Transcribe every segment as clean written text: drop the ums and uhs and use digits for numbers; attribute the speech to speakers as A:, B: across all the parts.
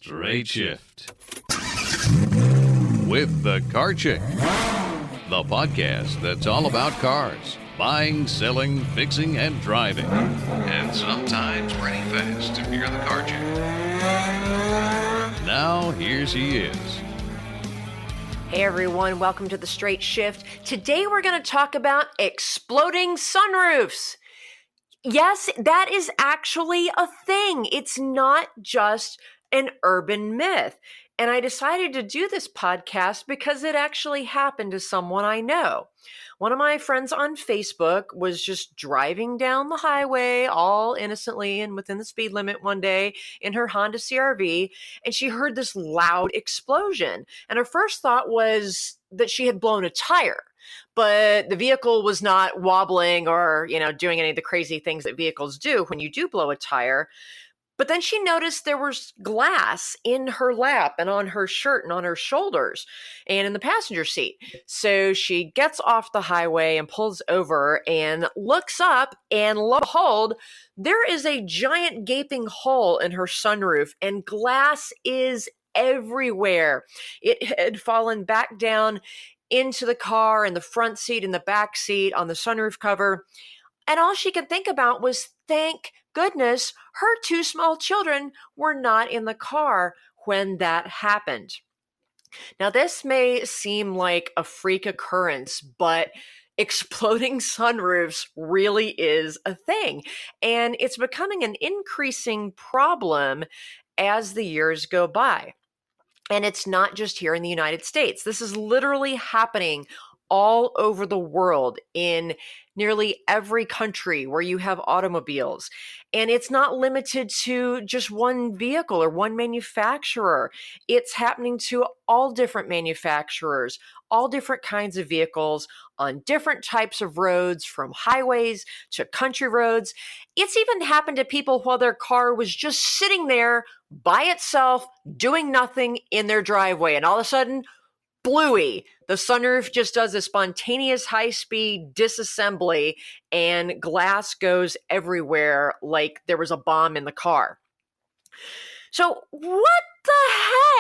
A: Straight Shift with the Car Chick, the podcast that's all about cars, buying, selling, fixing, and driving, and sometimes pretty fast if you're the car chick. Now, here she is.
B: Hey everyone, welcome to the Straight Shift. Today we're going to talk about exploding sunroofs. Yes, that is actually a thing. It's not just an urban myth. And I decided to do this podcast because it actually happened to someone I know. One of my friends on Facebook was just driving down the highway all innocently and within the speed limit one day in her Honda CR-V, and she heard this loud explosion. And her first thought was that she had blown a tire. But the vehicle was not wobbling or, doing any of the crazy things that vehicles do when you do blow a tire. But then she noticed there was glass in her lap and on her shirt and on her shoulders and in the passenger seat. So she gets off the highway and pulls over and looks up, and lo and behold, there is a giant gaping hole in her sunroof and glass is everywhere. It had fallen back down into the car, in the front seat, in the back seat, on the sunroof cover. And all she could think about was, thank goodness her two small children were not in the car when that happened. Now, this may seem like a freak occurrence, but exploding sunroofs really is a thing. And it's becoming an increasing problem as the years go by. And it's not just here in the United States. This is literally happening all over the world in nearly every country where you have automobiles. And it's not limited to just one vehicle or one manufacturer. It's happening to all different manufacturers, all different kinds of vehicles on different types of roads, from highways to country roads. It's even happened to people while their car was just sitting there by itself, doing nothing in their driveway. And all of a sudden, bluey, the sunroof just does a spontaneous high-speed disassembly and glass goes everywhere like there was a bomb in the car. So what the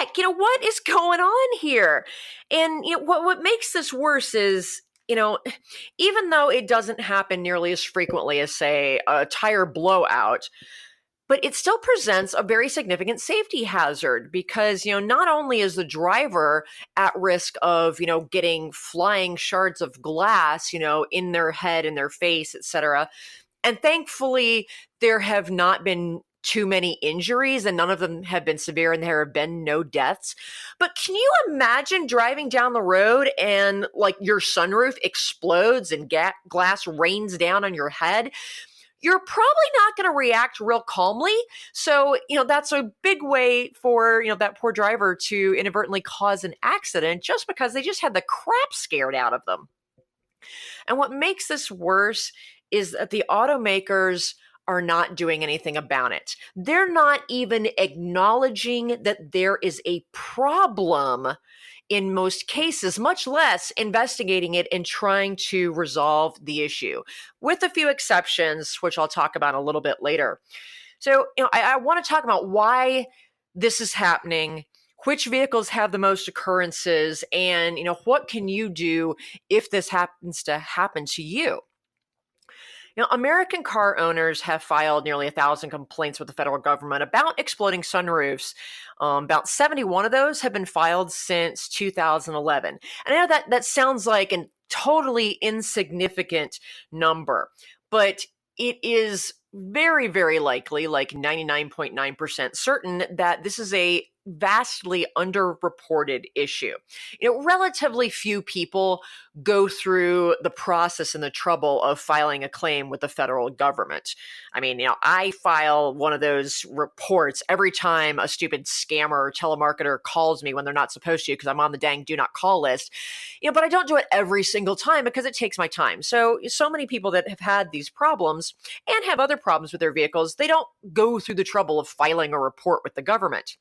B: heck? What is going on here? And what makes this worse is, even though it doesn't happen nearly as frequently as, say, a tire blowout, but it still presents a very significant safety hazard because, not only is the driver at risk of, getting flying shards of glass, in their head, in their face, etc. And thankfully, there have not been too many injuries and none of them have been severe and there have been no deaths. But can you imagine driving down the road and your sunroof explodes and glass rains down on your head? You're probably not going to react real calmly. So, that's a big way for, that poor driver to inadvertently cause an accident just because they just had the crap scared out of them. And what makes this worse is that the automakers are not doing anything about it. They're not even acknowledging that there is a problem in most cases, much less investigating it and trying to resolve the issue, with a few exceptions, which I'll talk about a little bit later. So, I want to talk about why this is happening, which vehicles have the most occurrences, and, what can you do if this happens to happen to you? American car owners have filed nearly 1,000 complaints with the federal government about exploding sunroofs. About 71 of those have been filed since 2011. And I know that sounds like a totally insignificant number, but it is very, very likely, like 99.9% certain, that this is a vastly underreported issue. Relatively few people go through the process and the trouble of filing a claim with the federal government. I mean, I file one of those reports every time a stupid scammer or telemarketer calls me when they're not supposed to because I'm on the dang do not call list. But I don't do it every single time because it takes my time. So many people that have had these problems and have other problems with their vehicles, they don't go through the trouble of filing a report with the government.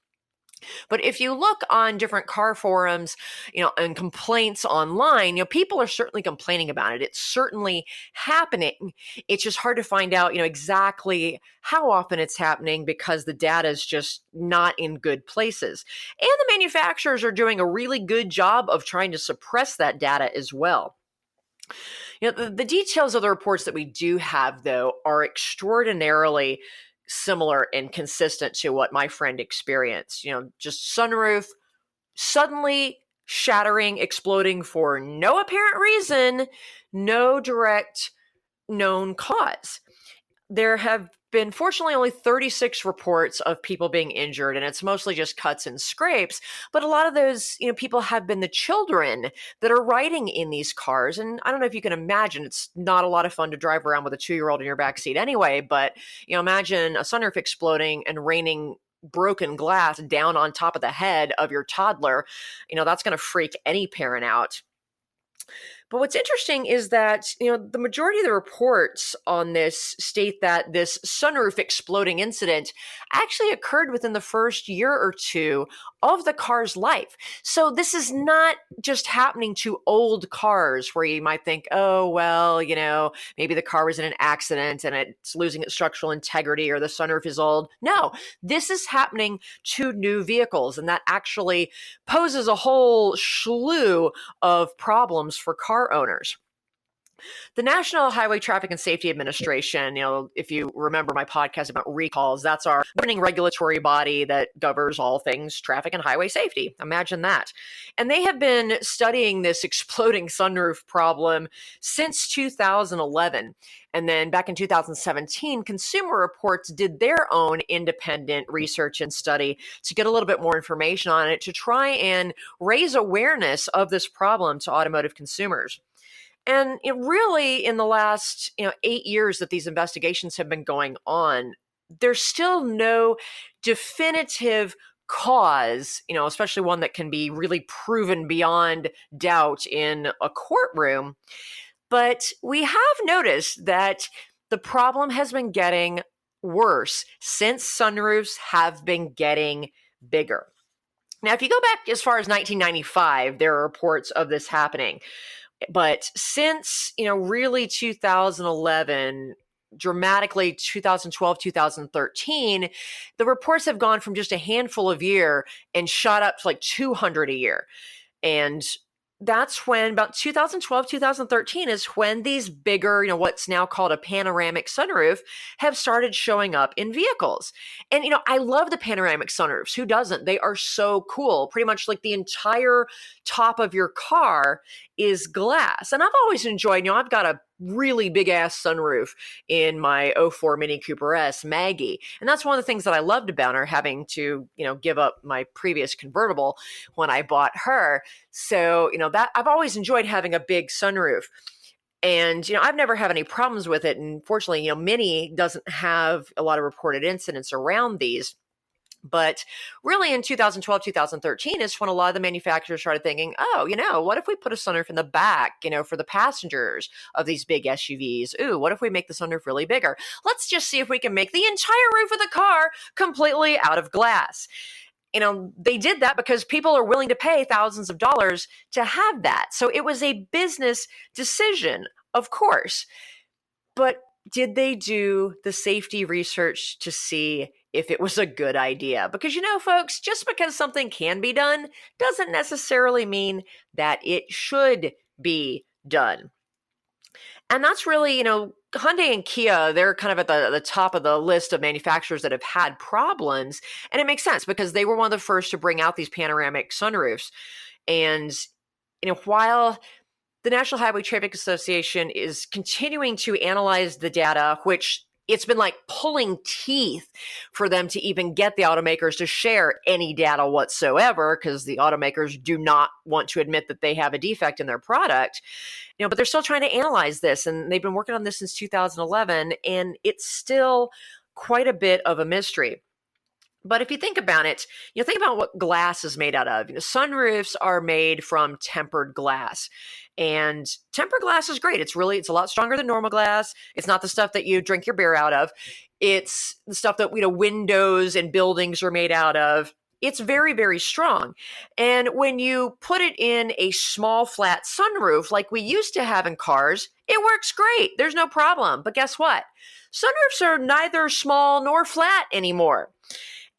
B: But if you look on different car forums, and complaints online, people are certainly complaining about it. It's certainly happening. It's just hard to find out, exactly how often it's happening because the data is just not in good places. And the manufacturers are doing a really good job of trying to suppress that data as well. The details of the reports that we do have, though, are extraordinarily similar and consistent to what my friend experienced. Just sunroof suddenly shattering, exploding for no apparent reason, no direct known cause. There have been, fortunately, only 36 reports of people being injured, and it's mostly just cuts and scrapes. But a lot of those, people have been the children that are riding in these cars. And I don't know if you can imagine, it's not a lot of fun to drive around with a 2-year-old in your backseat anyway. But, imagine a sunroof exploding and raining broken glass down on top of the head of your toddler. That's going to freak any parent out. But what's interesting is that, the majority of the reports on this state that this sunroof exploding incident actually occurred within the first year or two of the car's life. So this is not just happening to old cars where you might think, oh, well, maybe the car was in an accident and it's losing its structural integrity or the sunroof is old. No, this is happening to new vehicles, and that actually poses a whole slew of problems for car owners. The National Highway Traffic and Safety Administration, if you remember my podcast about recalls, that's our governing regulatory body that governs all things traffic and highway safety. Imagine that. And they have been studying this exploding sunroof problem since 2011. And then back in 2017, Consumer Reports did their own independent research and study to get a little bit more information on it to try and raise awareness of this problem to automotive consumers. And it really, in the last 8 years that these investigations have been going on, there's still no definitive cause, especially one that can be really proven beyond doubt in a courtroom. But we have noticed that the problem has been getting worse since sunroofs have been getting bigger. Now, if you go back as far as 1995, there are reports of this happening. But since, really 2011, dramatically 2012, 2013, the reports have gone from just a handful a year and shot up to like 200 a year. And that's when about 2012, 2013 is when these bigger, what's now called a panoramic sunroof have started showing up in vehicles. And, I love the panoramic sunroofs. Who doesn't? They are so cool. Pretty much like the entire top of your car is glass. And I've always enjoyed, I've got a really big ass sunroof in my '04 Mini Cooper S, Maggie. And that's one of the things that I loved about her, having to, give up my previous convertible when I bought her. So, that I've always enjoyed having a big sunroof. And, I've never had any problems with it. And fortunately, Mini doesn't have a lot of reported incidents around these. But really in 2012, 2013 is when a lot of the manufacturers started thinking, oh, what if we put a sunroof in the back, for the passengers of these big SUVs? Ooh, what if we make the sunroof really bigger? Let's just see if we can make the entire roof of the car completely out of glass. They did that because people are willing to pay thousands of dollars to have that. So it was a business decision, of course. But did they do the safety research to see if it was a good idea? Because, folks, just because something can be done doesn't necessarily mean that it should be done. And that's really, Hyundai and Kia, they're kind of at the top of the list of manufacturers that have had problems. And it makes sense because they were one of the first to bring out these panoramic sunroofs. And, while the National Highway Traffic Association is continuing to analyze the data, which it's been like pulling teeth for them to even get the automakers to share any data whatsoever, because the automakers do not want to admit that they have a defect in their product. But they're still trying to analyze this, and they've been working on this since 2011, and it's still quite a bit of a mystery. But if you think about it, think about what glass is made out of. Sunroofs are made from tempered glass. And tempered glass is great. It's a lot stronger than normal glass. It's not the stuff that you drink your beer out of. It's the stuff that, windows and buildings are made out of. it's very, very strong. And when you put it in a small flat sunroof like we used to have in cars, it works great. There's no problem. But guess what? Sunroofs are neither small nor flat anymore.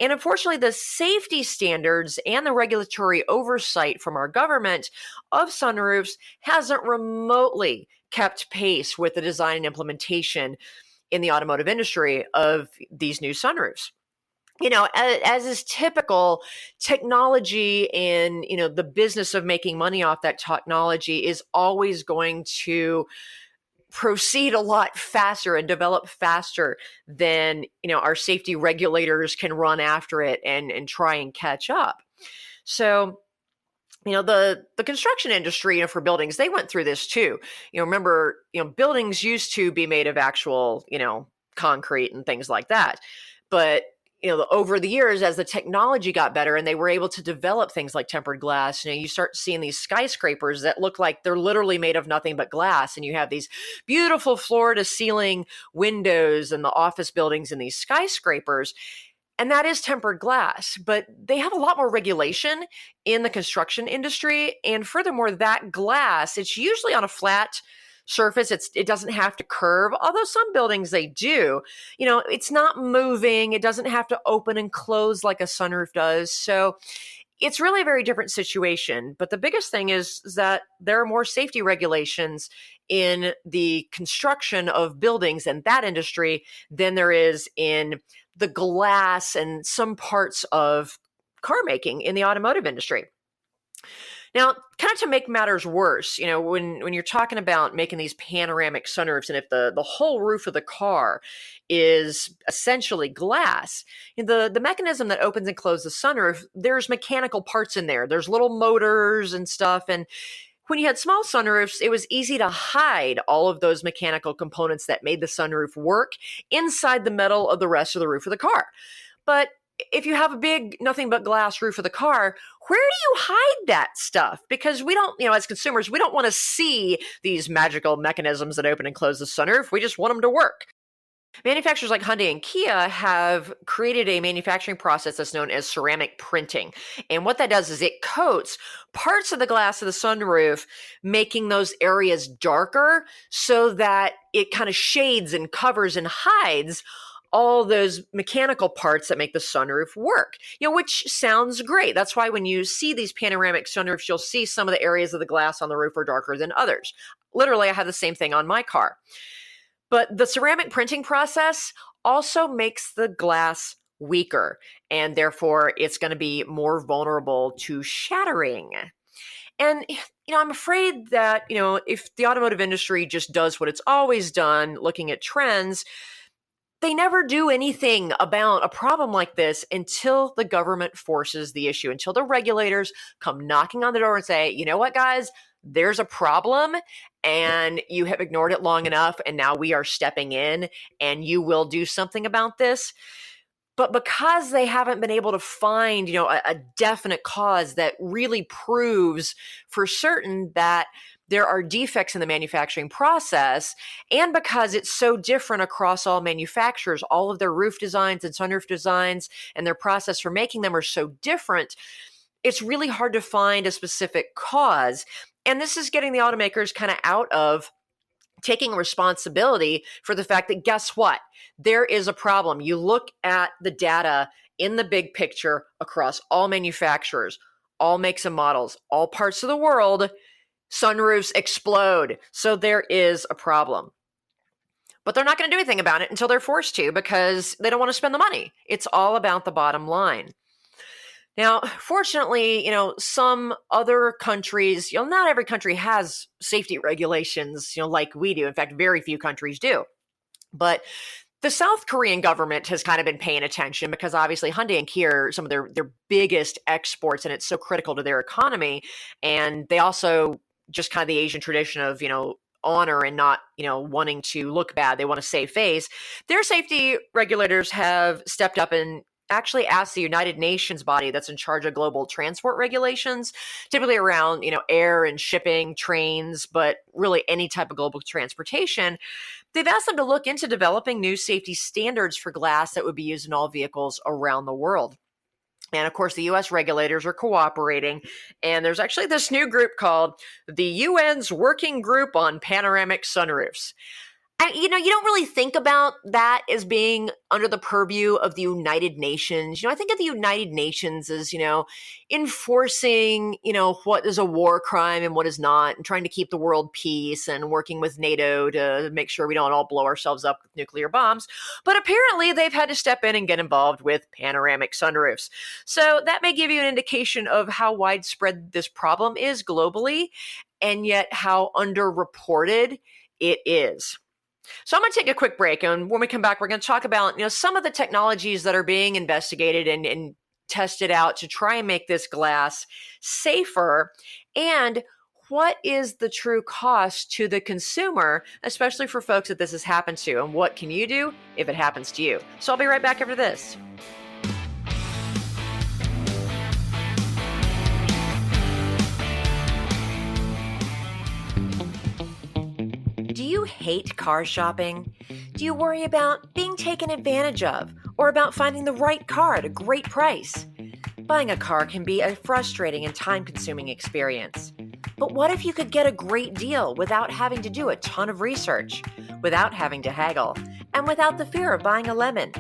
B: And unfortunately, the safety standards and the regulatory oversight from our government of sunroofs hasn't remotely kept pace with the design and implementation in the automotive industry of these new sunroofs. As is typical, technology and, the business of making money off that technology is always going to proceed a lot faster and develop faster than, our safety regulators can run after it and try and catch up. So, the construction industry, for buildings, they went through this too. Remember, buildings used to be made of actual, concrete and things like that. But over the years, as the technology got better and they were able to develop things like tempered glass, you start seeing these skyscrapers that look like they're literally made of nothing but glass. And you have these beautiful floor to ceiling windows in the office buildings in these skyscrapers. And that is tempered glass, but they have a lot more regulation in the construction industry. And furthermore, that glass, it's usually on a flat surface. It doesn't have to curve, although some buildings they do. It's not moving. It doesn't have to open and close like a sunroof does. So it's really a very different situation. But the biggest thing is that there are more safety regulations in the construction of buildings and that industry than there is in the glass and some parts of car making in the automotive industry. Now, kind of to make matters worse, when you're talking about making these panoramic sunroofs, and if the whole roof of the car is essentially glass, the mechanism that opens and closes the sunroof, there's mechanical parts in there. There's little motors and stuff. And when you had small sunroofs, it was easy to hide all of those mechanical components that made the sunroof work inside the metal of the rest of the roof of the car. But if you have a big nothing but glass roof of the car, where do you hide that stuff? Because we don't, as consumers, we don't want to see these magical mechanisms that open and close the sunroof. We just want them to work. Manufacturers like Hyundai and Kia have created a manufacturing process that's known as ceramic printing. And what that does is it coats parts of the glass of the sunroof, making those areas darker so that it kind of shades and covers and hides all those mechanical parts that make the sunroof work, which sounds great. That's why when you see these panoramic sunroofs, you'll see some of the areas of the glass on the roof are darker than others. Literally, I have the same thing on my car. But the ceramic printing process also makes the glass weaker, and therefore it's going to be more vulnerable to shattering. And, I'm afraid that, if the automotive industry just does what it's always done, looking at trends, they never do anything about a problem like this until the government forces the issue, until the regulators come knocking on the door and say, you know what, guys, there's a problem and you have ignored it long enough. And now we are stepping in and you will do something about this. But because they haven't been able to find, a definite cause that really proves for certain that there are defects in the manufacturing process, and because it's so different across all manufacturers, all of their roof designs and sunroof designs and their process for making them are so different, it's really hard to find a specific cause. And this is getting the automakers kind of out of taking responsibility for the fact that, guess what? There is a problem. You look at the data in the big picture across all manufacturers, all makes and models, all parts of the world, sunroofs explode. So there is a problem. But they're not going to do anything about it until they're forced to, because they don't want to spend the money. It's all about the bottom line. Now, fortunately, some other countries, not every country has safety regulations, like we do. In fact, very few countries do. But the South Korean government has kind of been paying attention because obviously Hyundai and Kia are some of their biggest exports, and it's so critical to their economy. And they also just kind of the Asian tradition of, honor and not, wanting to look bad. They want to save face. Their safety regulators have stepped up and actually asked the United Nations body that's in charge of global transport regulations, typically around, air and shipping, trains, but really any type of global transportation. They've asked them to look into developing new safety standards for glass that would be used in all vehicles around the world. And of course, the US regulators are cooperating. And there's actually this new group called the UN's Working Group on Panoramic Sunroofs. You don't really think about that as being under the purview of the United Nations. I think of the United Nations as, enforcing, what is a war crime and what is not, and trying to keep the world peace and working with NATO to make sure we don't all blow ourselves up with nuclear bombs. But apparently they've had to step in and get involved with panoramic sunroofs. So that may give you an indication of how widespread this problem is globally, and yet how underreported it is. So I'm going to take a quick break, and when we come back, we're going to talk about some of the technologies that are being investigated and tested out to try and make this glass safer, and what is the true cost to the consumer, especially for folks that this has happened to, and what can you do if it happens to you. So I'll be right back after this. Do you hate car shopping? Do you worry about being taken advantage of or about finding the right car at a great price? Buying a car can be a frustrating and time-consuming experience. But what if you could get a great deal without having to do a ton of research, without having to haggle, and without the fear of buying a lemon?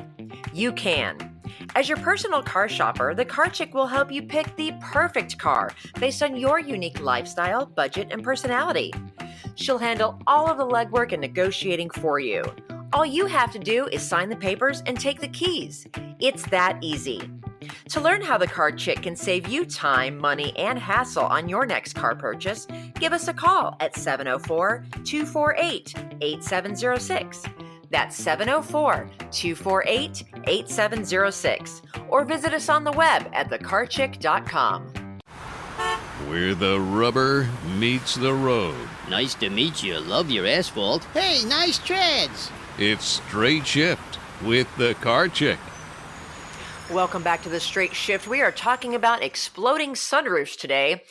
B: You can. As your personal car shopper, the Car Chick will help you pick the perfect car based on your unique lifestyle, budget, and personality. She'll handle all of the legwork and negotiating for you. All you have to do is sign the papers and take the keys. It's that easy. To learn how the Car Chick can save you time, money, and hassle on your next car purchase, give us a call at 704-248-8706. That's 704-248-8706. Or visit us on the web at thecarchick.com.
A: Where the rubber meets the road.
C: Nice to meet you. Love your asphalt.
D: Hey, nice treads.
A: It's Straight Shift with the Car Chick.
B: Welcome back to the Straight Shift. We are talking about exploding sunroofs today.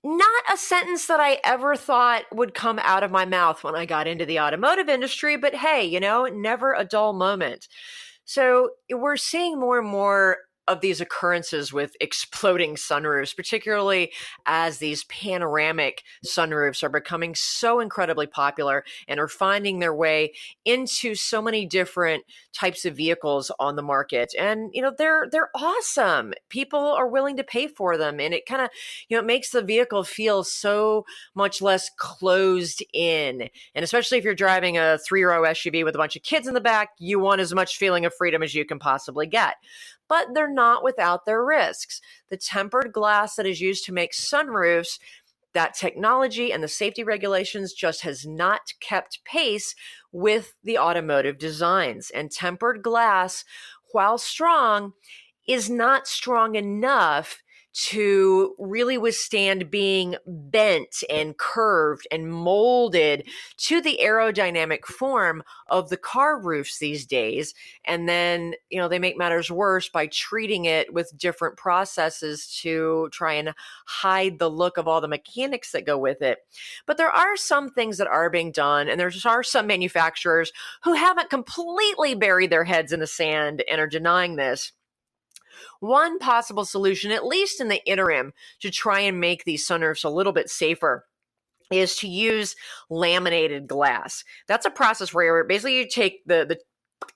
B: Not a sentence that I ever thought would come out of my mouth when I got into the automotive industry, but hey, never a dull moment. So we're seeing more and more of these occurrences with exploding sunroofs, particularly as these panoramic sunroofs are becoming so incredibly popular and are finding their way into so many different types of vehicles on the market. And, they're awesome. People are willing to pay for them. And it kind of, it makes the vehicle feel so much less closed in. And especially if you're driving a 3-row SUV with a bunch of kids in the back, you want as much feeling of freedom as you can possibly get. But they're not without their risks. The tempered glass that is used to make sunroofs, that technology and the safety regulations just has not kept pace with the automotive designs. And tempered glass, while strong, is not strong enough to really withstand being bent and curved and molded to the aerodynamic form of the car roofs these days. And then, they make matters worse by treating it with different processes to try and hide the look of all the mechanics that go with it. But there are some things that are being done, and there are some manufacturers who haven't completely buried their heads in the sand and are denying this. One possible solution, at least in the interim, to try and make these sunroofs a little bit safer is to use laminated glass. That's a process where basically you take the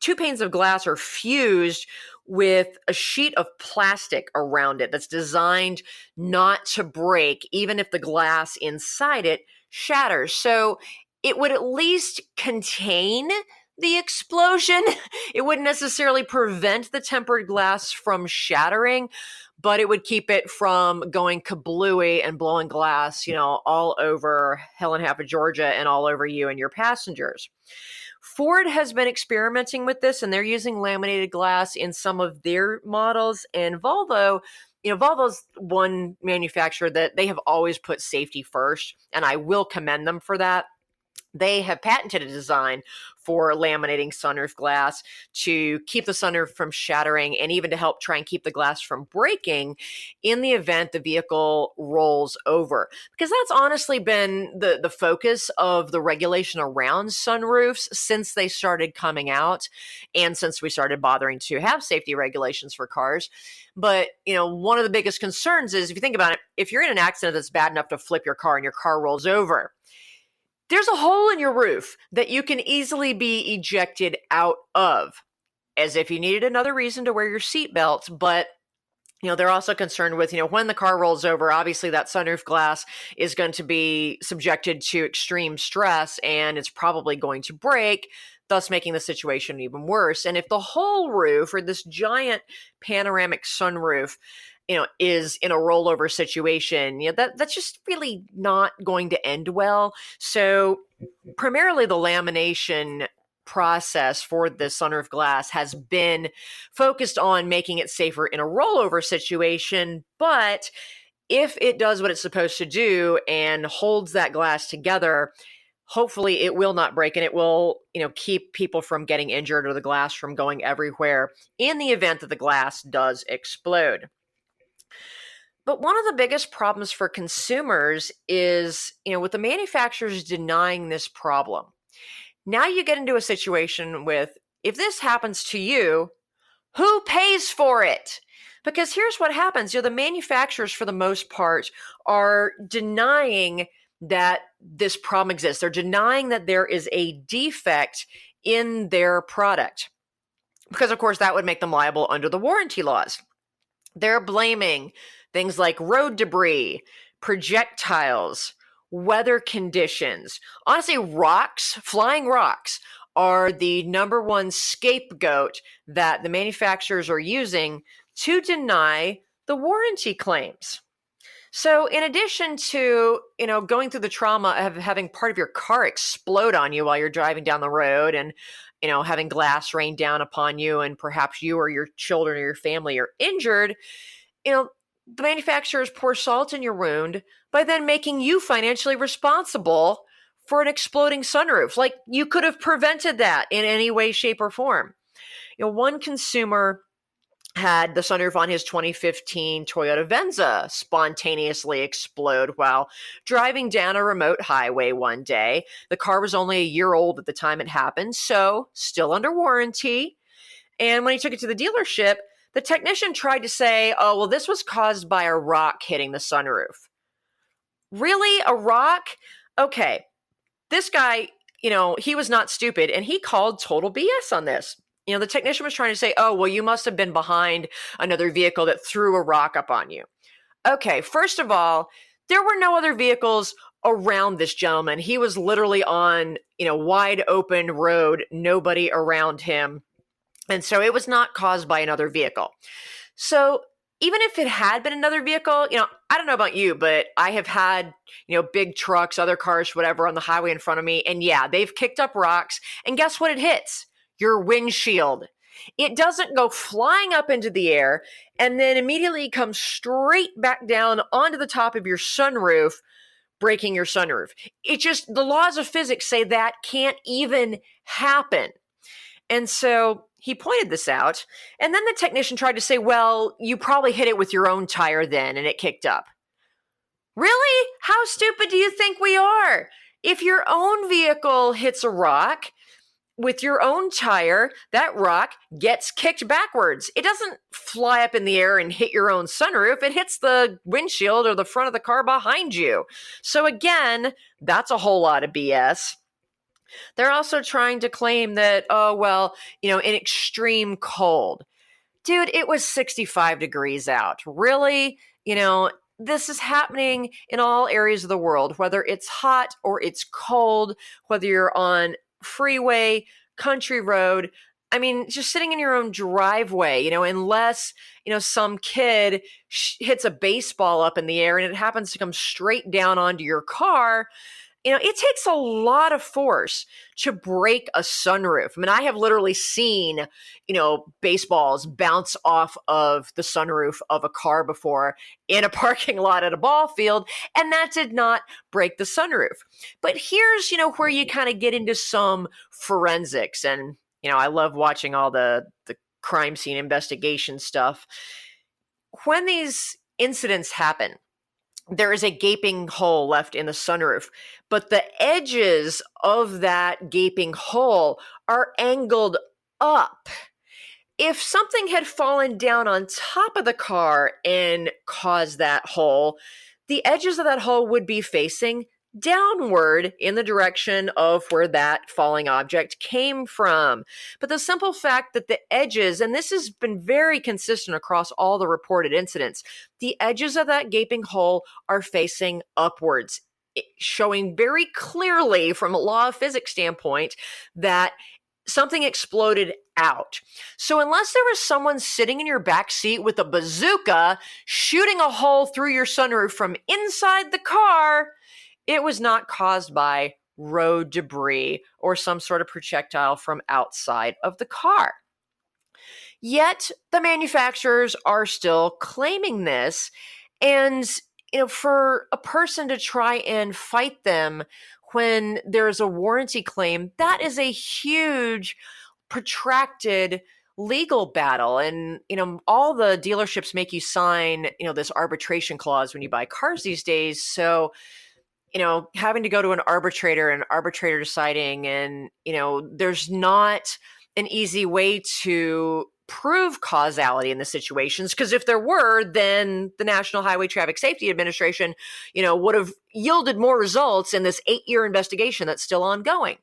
B: two panes of glass are fused with a sheet of plastic around it that's designed not to break, even if the glass inside it shatters. So it would at least contain the explosion. It wouldn't necessarily prevent the tempered glass from shattering, but it would keep it from going kablooey and blowing glass, all over hell and half of Georgia and all over you and your passengers. Ford has been experimenting with this, and they're using laminated glass in some of their models. And Volvo, Volvo's one manufacturer that they have always put safety first, and I will commend them for that. They have patented a design for laminating sunroof glass to keep the sunroof from shattering and even to help try and keep the glass from breaking in the event the vehicle rolls over. Because that's honestly been the focus of the regulation around sunroofs since they started coming out and since we started bothering to have safety regulations for cars. But, one of the biggest concerns is, if you think about it, if you're in an accident that's bad enough to flip your car and your car rolls over, there's a hole in your roof that you can easily be ejected out of, as if you needed another reason to wear your seatbelt. But, they're also concerned with, when the car rolls over, obviously that sunroof glass is going to be subjected to extreme stress and it's probably going to break, thus making the situation even worse. And if the whole roof or this giant panoramic sunroof is in a rollover situation, that's just really not going to end well. So primarily the lamination process for the sunroof glass has been focused on making it safer in a rollover situation. But if it does what it's supposed to do and holds that glass together, hopefully it will not break and it will, keep people from getting injured or the glass from going everywhere in the event that the glass does explode. But one of the biggest problems for consumers is, with the manufacturers denying this problem. Now you get into a situation with, if this happens to you, who pays for it? Because here's what happens. The manufacturers, for the most part, are denying that this problem exists. They're denying that there is a defect in their product. Because, of course, that would make them liable under the warranty laws. They're blaming things like road debris, projectiles, weather conditions. Honestly, flying rocks are the number one scapegoat that the manufacturers are using to deny the warranty claims. So in addition to, going through the trauma of having part of your car explode on you while you're driving down the road and, having glass rain down upon you and perhaps you or your children or your family are injured, the manufacturers pour salt in your wound by then making you financially responsible for an exploding sunroof. Like you could have prevented that in any way, shape, or form. One consumer had the sunroof on his 2015 Toyota Venza spontaneously explode while driving down a remote highway one day. The car was only a year old at the time it happened, so still under warranty. And when he took it to the dealership, the technician tried to say, oh, well, this was caused by a rock hitting the sunroof. Really? A rock? Okay. This guy, he was not stupid, and he called total BS on this. The technician was trying to say, oh, well, you must have been behind another vehicle that threw a rock up on you. Okay, first of all, there were no other vehicles around this gentleman. He was literally on, wide open road, nobody around him. And so it was not caused by another vehicle. So even if it had been another vehicle, I don't know about you, but I have had, big trucks, other cars, whatever on the highway in front of me. And yeah, they've kicked up rocks. And guess what it hits? Your windshield. It doesn't go flying up into the air and then immediately comes straight back down onto the top of your sunroof, breaking your sunroof. The laws of physics say that can't even happen. And so he pointed this out, and then the technician tried to say, well, you probably hit it with your own tire then, and it kicked up. Really? How stupid do you think we are? If your own vehicle hits a rock with your own tire, that rock gets kicked backwards. It doesn't fly up in the air and hit your own sunroof. It hits the windshield or the front of the car behind you. So again, that's a whole lot of BS. They're also trying to claim that, in extreme cold. Dude, it was 65 degrees out. Really? This is happening in all areas of the world, whether it's hot or it's cold, whether you're on freeway, country road. I mean, just sitting in your own driveway, unless, some kid hits a baseball up in the air and it happens to come straight down onto your car, It takes a lot of force to break a sunroof. I mean, I have literally seen, baseballs bounce off of the sunroof of a car before in a parking lot at a ball field, and that did not break the sunroof. But here's, where you kind of get into some forensics. And, I love watching all the crime scene investigation stuff. When these incidents happen, there is a gaping hole left in the sunroof, but the edges of that gaping hole are angled up. If something had fallen down on top of the car and caused that hole, the edges of that hole would be facing downward in the direction of where that falling object came from. But the simple fact that the edges, and this has been very consistent across all the reported incidents, the edges of that gaping hole are facing upwards, showing very clearly from a law of physics standpoint that something exploded out. So unless there was someone sitting in your back seat with a bazooka shooting a hole through your sunroof from inside the car, it was not caused by road debris or some sort of projectile from outside of the car. Yet the manufacturers are still claiming this. And, for a person to try and fight them when there's a warranty claim, that is a huge, protracted legal battle. And, all the dealerships make you sign, this arbitration clause when you buy cars these days. So, having to go to an arbitrator deciding, and, there's not an easy way to prove causality in the situations, because if there were, then the National Highway Traffic Safety Administration, would have yielded more results in this 8-year investigation that's still ongoing.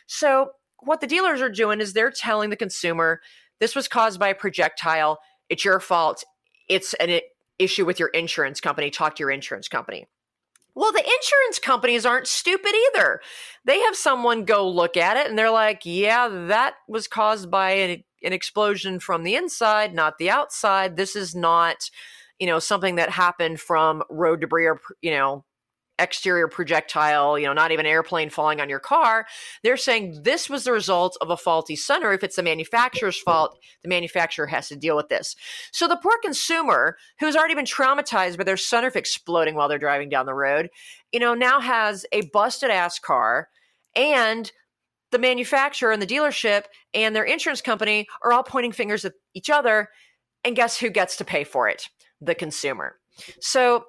B: So what the dealers are doing is they're telling the consumer, this was caused by a projectile. It's your fault. It's an issue with your insurance company. Talk to your insurance company. Well, the insurance companies aren't stupid either. They have someone go look at it and they're like, yeah, that was caused by an explosion from the inside, not the outside. This is not, something that happened from road debris or, exterior projectile, not even an airplane falling on your car. They're saying this was the result of a faulty sunroof. It's the manufacturer's fault. The manufacturer has to deal with this. So the poor consumer, who's already been traumatized by their sunroof exploding while they're driving down the road, now has a busted ass car, and the manufacturer and the dealership and their insurance company are all pointing fingers at each other. And guess who gets to pay for it? The consumer. So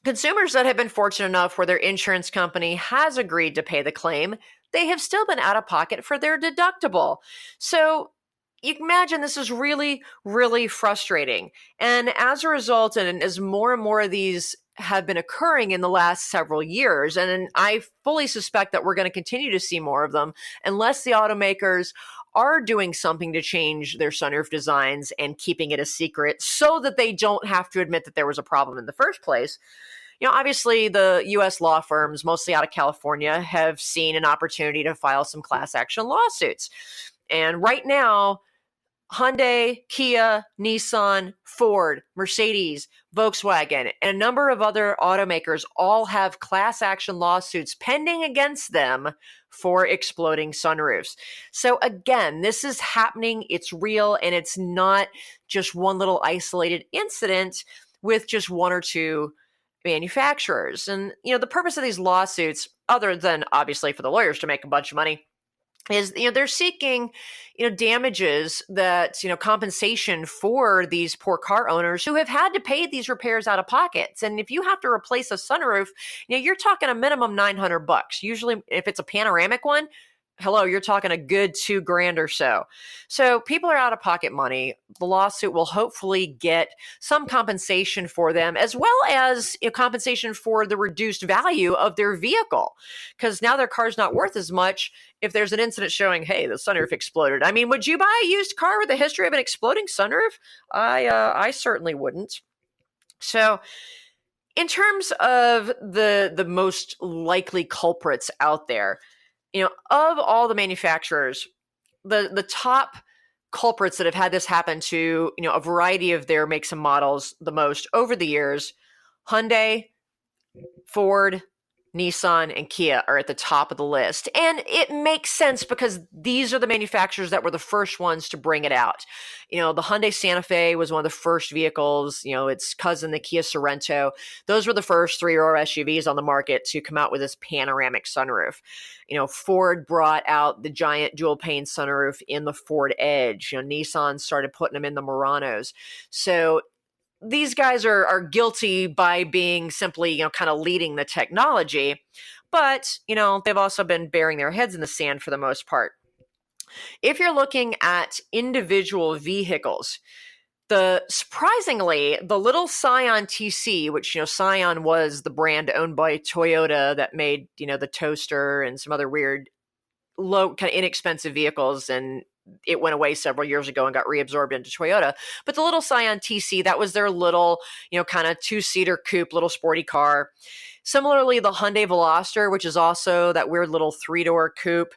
B: consumers that have been fortunate enough where their insurance company has agreed to pay the claim, they have still been out of pocket for their deductible. So you can imagine this is really, really frustrating. And as a result, and as more and more of these have been occurring in the last several years, and I fully suspect that we're going to continue to see more of them unless the automakers are doing something to change their sunroof designs and keeping it a secret so that they don't have to admit that there was a problem in the first place. Obviously the U.S. law firms, mostly out of California, have seen an opportunity to file some class action lawsuits. And right now, Hyundai, Kia, Nissan, Ford, Mercedes, Volkswagen, and a number of other automakers all have class action lawsuits pending against them for exploding sunroofs. So again, this is happening, it's real, and it's not just one little isolated incident with just one or two manufacturers. And, the purpose of these lawsuits, other than obviously for the lawyers to make a bunch of money, is, they're seeking, damages that, compensation for these poor car owners who have had to pay these repairs out of pockets. And if you have to replace a sunroof, you're talking a minimum $900. Usually if it's a panoramic one, hello, you're talking a good $2,000 or so. So people are out of pocket money. The lawsuit will hopefully get some compensation for them, as well as compensation for the reduced value of their vehicle, because now their car's not worth as much if there's an incident showing, hey, the sunroof exploded. I mean, would you buy a used car with a history of an exploding sunroof? I certainly wouldn't. So in terms of the most likely culprits out there, of all the manufacturers, the top culprits that have had this happen to, a variety of their makes and models the most over the years, Hyundai, Ford, Nissan, and Kia are at the top of the list. And it makes sense because these are the manufacturers that were the first ones to bring it out. The Hyundai Santa Fe was one of the first vehicles, its cousin, the Kia Sorento. Those were the first three-row SUVs on the market to come out with this panoramic sunroof. Ford brought out the giant dual-pane sunroof in the Ford Edge. Nissan started putting them in the Muranos. So these guys are guilty by being simply, kind of leading the technology, but, they've also been burying their heads in the sand for the most part. If you're looking at individual vehicles, surprisingly, the little Scion TC, which, Scion was the brand owned by Toyota that made, the Toaster and some other weird, low, kind of inexpensive vehicles, and it went away several years ago and got reabsorbed into Toyota. But the little Scion TC, that was their little, kind of two-seater coupe, little sporty car. Similarly, the Hyundai Veloster, which is also that weird little three-door coupe.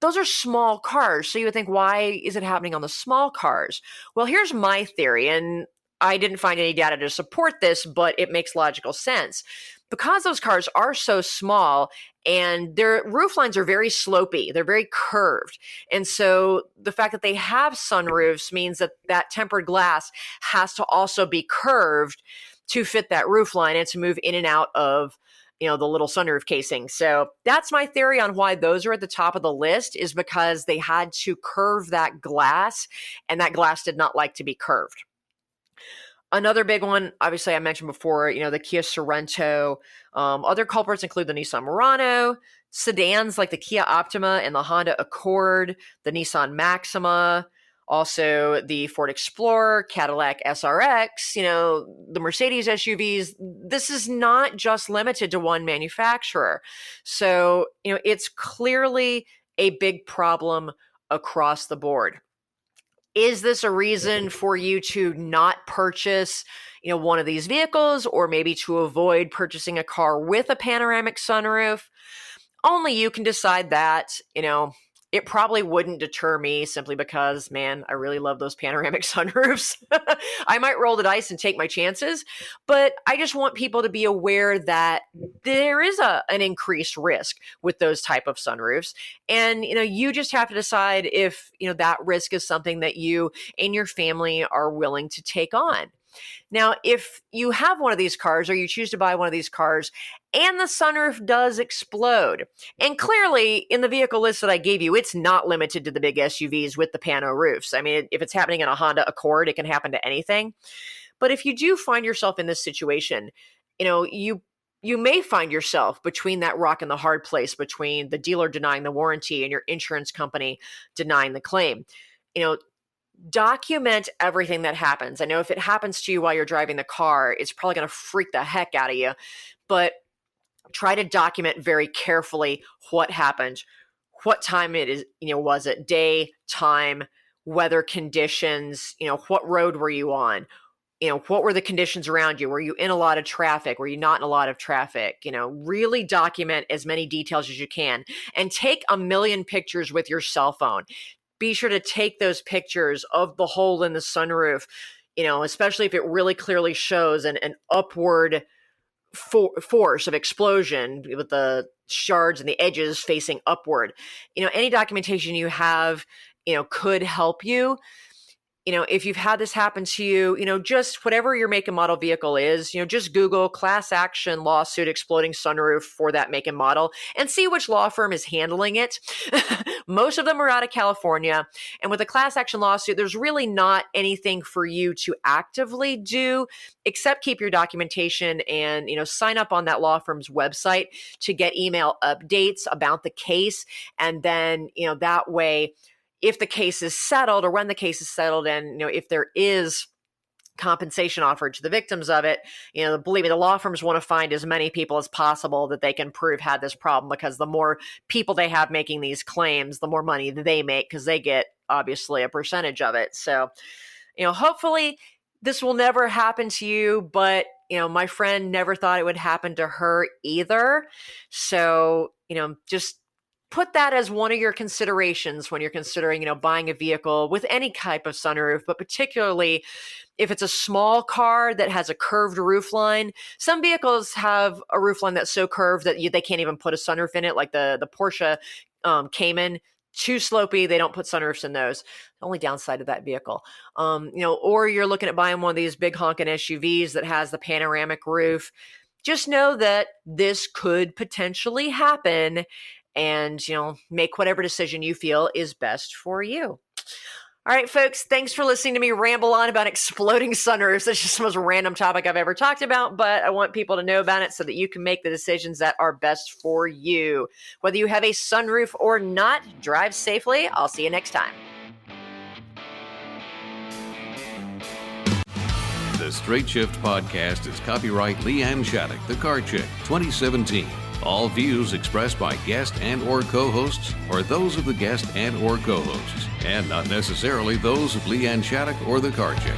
B: Those are small cars. So you would think, why is it happening on the small cars? Well, here's my theory, and I didn't find any data to support this, but it makes logical sense. Because those cars are so small and their roof lines are very slopey, they're very curved. And so the fact that they have sunroofs means that that tempered glass has to also be curved to fit that roof line and to move in and out of the little sunroof casing. So that's my theory on why those are at the top of the list, is because they had to curve that glass, and that glass did not like to be curved. Another big one, obviously I mentioned before, the Kia Sorento. Other culprits include the Nissan Murano, sedans like the Kia Optima and the Honda Accord, the Nissan Maxima, also the Ford Explorer, Cadillac SRX, the Mercedes SUVs. This is not just limited to one manufacturer. So, it's clearly a big problem across the board. Is this a reason for you to not purchase, one of these vehicles, or maybe to avoid purchasing a car with a panoramic sunroof? Only you can decide that. It probably wouldn't deter me, simply because, man, I really love those panoramic sunroofs. I might roll the dice and take my chances, but I just want people to be aware that there is an increased risk with those type of sunroofs. And, you just have to decide if, that risk is something that you and your family are willing to take on. Now, if you have one of these cars, or you choose to buy one of these cars, and the sunroof does explode, and clearly in the vehicle list that I gave you, it's not limited to the big SUVs with the pano roofs. I mean, if it's happening in a Honda Accord, it can happen to anything. But if you do find yourself in this situation, you may find yourself between that rock and the hard place, between the dealer denying the warranty and your insurance company denying the claim. Document everything that happens. I know if it happens to you while you're driving the car, it's probably going to freak the heck out of you, but try to document very carefully what happened, what time it is, was it day, time, weather conditions, what road were you on? What were the conditions around you? Were you in a lot of traffic? Were you not in a lot of traffic? Really document as many details as you can, and take a million pictures with your cell phone. Be sure to take those pictures of the hole in the sunroof, especially if it really clearly shows an upward force of explosion with the shards and the edges facing upward. Any documentation you have, could help you. If you've had this happen to you, just whatever your make and model vehicle is, just Google class action lawsuit exploding sunroof for that make and model and see which law firm is handling it. Most of them are out of California. And with a class action lawsuit, there's really not anything for you to actively do except keep your documentation and, sign up on that law firm's website to get email updates about the case. And then, that way, if the case is settled, or when the case is settled, and if there is compensation offered to the victims of it, believe me, the law firms want to find as many people as possible that they can prove had this problem, because the more people they have making these claims, the more money they make, because they get obviously a percentage of it. So, hopefully this will never happen to you, but my friend never thought it would happen to her either. So, just put that as one of your considerations when you're considering, buying a vehicle with any type of sunroof, but particularly if it's a small car that has a curved roof line. Some vehicles have a roof line that's so curved that they can't even put a sunroof in it, like the Porsche Cayman. Too slopey, they don't put sunroofs in those. The only downside of that vehicle. Or you're looking at buying one of these big honking SUVs that has the panoramic roof. Just know that this could potentially happen, and, make whatever decision you feel is best for you. All right, folks, thanks for listening to me ramble on about exploding sunroofs. That's just the most random topic I've ever talked about, but I want people to know about it so that you can make the decisions that are best for you. Whether you have a sunroof or not, drive safely. I'll see you next time.
A: The Straight Shift Podcast is copyright LeeAnn Shattuck, the Car Chick, 2017. All views expressed by guest and or co-hosts are those of the guest and or co-hosts, and not necessarily those of LeeAnn Shattuck or the Car Chick.